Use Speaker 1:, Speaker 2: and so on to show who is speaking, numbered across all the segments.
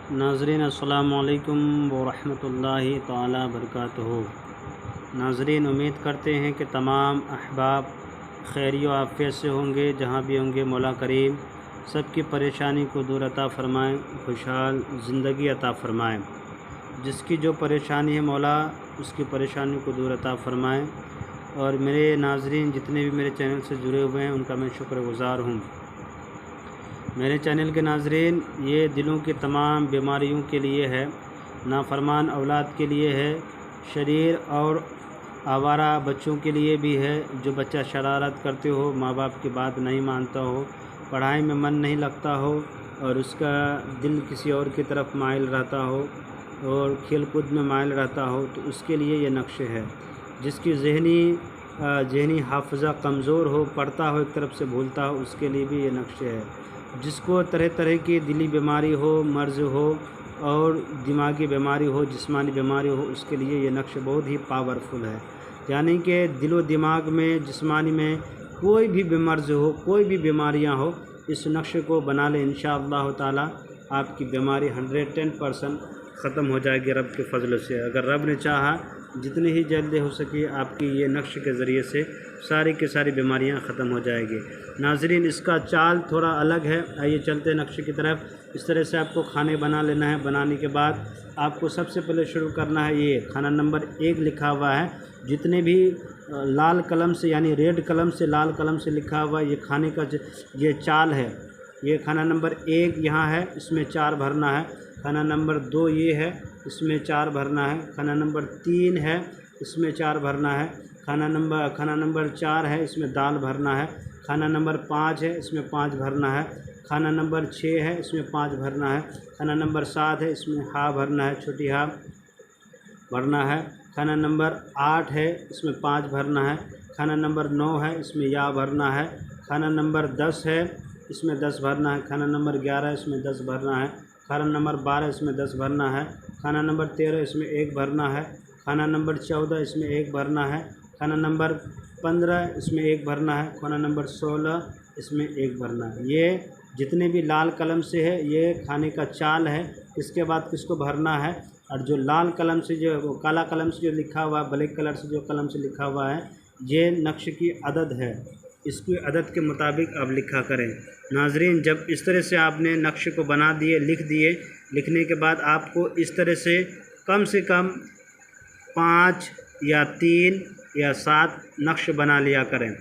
Speaker 1: नाज़रीन अस्सलामु अलैकुम वरहमतुल्लाहि ताला बरकातुहू। नाज़रीन, उम्मीद करते हैं कि तमाम अहबाब खैरियो आफ़ियत से होंगे। जहाँ भी होंगे मौला करीम सबकी परेशानी को दूर अता फ़रमाएँ, खुशहाल ज़िंदगी अता फ़रमाएँ। जिसकी जो परेशानी है मौला उसकी परेशानी को दूर अता फ़रमाएँ। और मेरे नाज़रीन जितने भी मेरे चैनल से जुड़े हुए हैं उनका मैं शुक्रगुज़ार हूँ। मेरे चैनल के नाज़रीन, ये दिलों की तमाम बीमारियों के लिए है, नाफरमान औलाद के लिए है, शरीर और आवारा बच्चों के लिए भी है। जो बच्चा शरारत करते हो, माँ बाप की बात नहीं मानता हो, पढ़ाई में मन नहीं लगता हो और उसका दिल किसी और की तरफ माइल रहता हो और खेल कूद में माइल रहता हो, तो उसके लिए ये नक्शे है। जिसकी जहनी हाफ़ज़ा कमज़ोर हो, पढ़ता हो एक तरफ से भूलता हो, उसके लिए भी ये नक्शे है। जिसको तरह तरह की दिली बीमारी हो, मर्ज़ हो और दिमागी बीमारी हो, जिस्मानी बीमारी हो, उसके लिए ये नक्श बहुत ही पावरफुल है। यानी कि दिलो दिमाग में, जिस्मानी में कोई भी मर्ज़ हो, कोई भी बीमारियां हो, इस नक्श को बना लें, इंशाअल्लाह ताला आपकी बीमारी 110% ख़त्म हो जाएगी रब के फ़ज़ल से। अगर रब ने चाहा जितनी ही जल्दी हो सके आपकी ये नक्श के ज़रिए से सारी की सारी बीमारियां ख़त्म हो जाएगी। नाज़रीन, इसका चाल थोड़ा अलग है। आइए चलते हैं नक्श की तरफ। इस तरह से आपको खाने बना लेना है। बनाने के बाद आपको सबसे पहले शुरू करना है, ये खाना नंबर 1 लिखा हुआ है। जितने भी लाल कलम से यानी रेड कलम से, लाल कलम से लिखा हुआ ये खाने का ये चाल है। ये खाना नंबर 1 यहाँ है, इसमें 4 भरना है। खाना नंबर 2 ये है, इसमें 4 भरना है। खाना नंबर 3 है, इसमें 4 भरना है। खाना नंबर 4 है, इसमें दाल भरना है। खाना नंबर 5 है, इसमें 5 भरना है। खाना नंबर 6 है, इसमें 5 भरना है। खाना नंबर 7 है, इसमें हा भरना है, छोटी हा भरना है। खाना नंबर 8 है, इसमें 5 भरना है। खाना नंबर 9 है, इसमें या भरना है। खाना नंबर 10 है, इसमें 10 भरना है। खाना नंबर 11 इसमें 10 भरना है। खाना नंबर 12 इसमें 10 भरना है। खाना नंबर 13 इसमें 1 भरना है। खाना नंबर 14 इसमें 1 भरना है। खाना नंबर 15 इसमें 1 भरना है। खाना नंबर 16 इसमें 1 भरना है। ये जितने भी लाल कलम से है ये खाने का चाल है। इसके बाद किसको भरना है, और जो लाल कलम से जो काला कलम से जो लिखा हुआ है, ब्लैक कलर से जो कलम से लिखा हुआ है, ये नक्श की अदद है। इसकी अदद के मुताबिक आप लिखा करें। नाज़रीन, जब इस तरह से आपने नक्श को बना दिए, लिख दिए, लिखने के बाद आपको इस तरह से कम 5 या 3 या 7 नक्श बना लिया करें।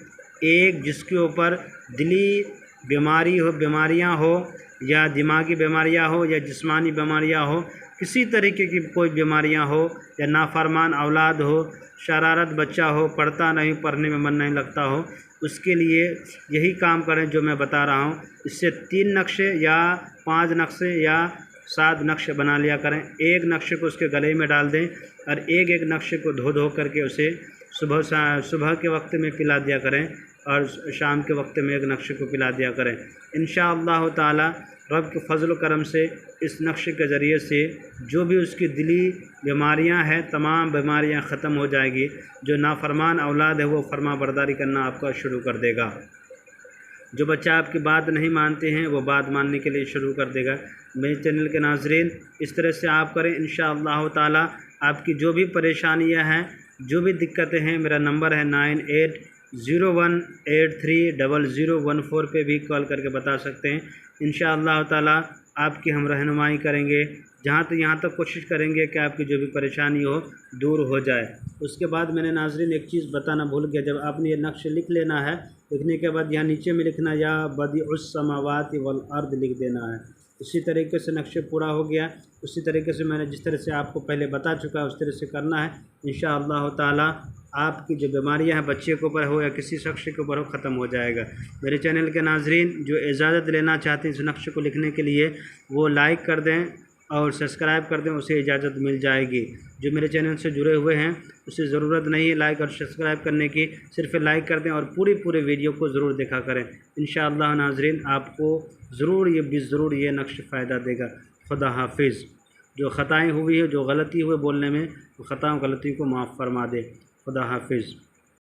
Speaker 1: एक जिसके ऊपर दिली बीमारियां हो या दिमागी बीमारियां हो या जिस्मानी बीमारियां हो, किसी तरीके की कोई बीमारियां हो या नाफरमान औलाद हो, शरारत बच्चा हो, पढ़ता नहीं, पढ़ने में मन नहीं लगता हो, उसके लिए यही काम करें जो मैं बता रहा हूँ। इससे 3 नक्शे या 5 नक्शे या 7 नक्शे बना लिया करें। एक नक्शे को उसके गले में डाल दें और एक नक्शे को धो करके उसे सुबह के वक्त में पिला दिया करें और शाम के वक्त में एक नक्शे को पिला दिया करें। इंशाअल्लाह ताला रब के फजल करम से इस नक्शे के ज़रिए से जो भी उसकी दिली बीमारियां हैं, तमाम बीमारियां ख़त्म हो जाएगी। जो नाफरमान औलाद है वो फरमा बरदारी करना आपका शुरू कर देगा। जो बच्चा आपकी बात नहीं मानते हैं वो बात मानने के लिए शुरू कर देगा। मेरे चैनल के नाज़रीन, इस तरह से आप करें, इंशाअल्लाह ताला आपकी जो भी परेशानियां हैं, जो भी दिक्कतें हैं, मेरा नंबर है 9801830014 पे भी कॉल करके बता सकते हैं। इंशाअल्लाह ताला आपकी हम रहनुमाई करेंगे, यहाँ तक कोशिश करेंगे कि आपकी जो भी परेशानी हो दूर हो जाए। उसके बाद मैंने नाज़रीन एक चीज़ बताना भूल गया, जब आपने ये नक्श लिख लेना है, लिखने के बाद यहाँ नीचे में लिखना या बदीउस समावाति वल अर्द लिख देना है। इसी तरीके से नक्शे पूरा हो गया। उसी तरीके से मैंने जिस तरह से आपको पहले बता चुका है उस तरह से करना है। इंशाअल्लाह ताला आपकी जो बीमारियां हैं, बच्चे के ऊपर हो या किसी शख्स के ऊपर हो, ख़त्म हो जाएगा। मेरे चैनल के नाज़रीन जो इजाज़त लेना चाहते हैं इस नक्श को लिखने के लिए, वो लाइक कर दें और सब्सक्राइब कर दें, उसे इजाज़त मिल जाएगी। जो मेरे चैनल से जुड़े हुए हैं उसे ज़रूरत नहीं है लाइक और सब्सक्राइब करने की, सिर्फ लाइक कर दें और पूरे वीडियो को ज़रूर देखा करें। इंशाअल्लाह नाज़रीन आपको ज़रूर ये नक्श फ़ायदा देगा। खुदा हाफिज़। जो ख़ताएँ हुई है, जो गलती हुई बोलने में, वो ख़ताओं गलती को माफ़ फरमा दे। खुदा हाफिज़।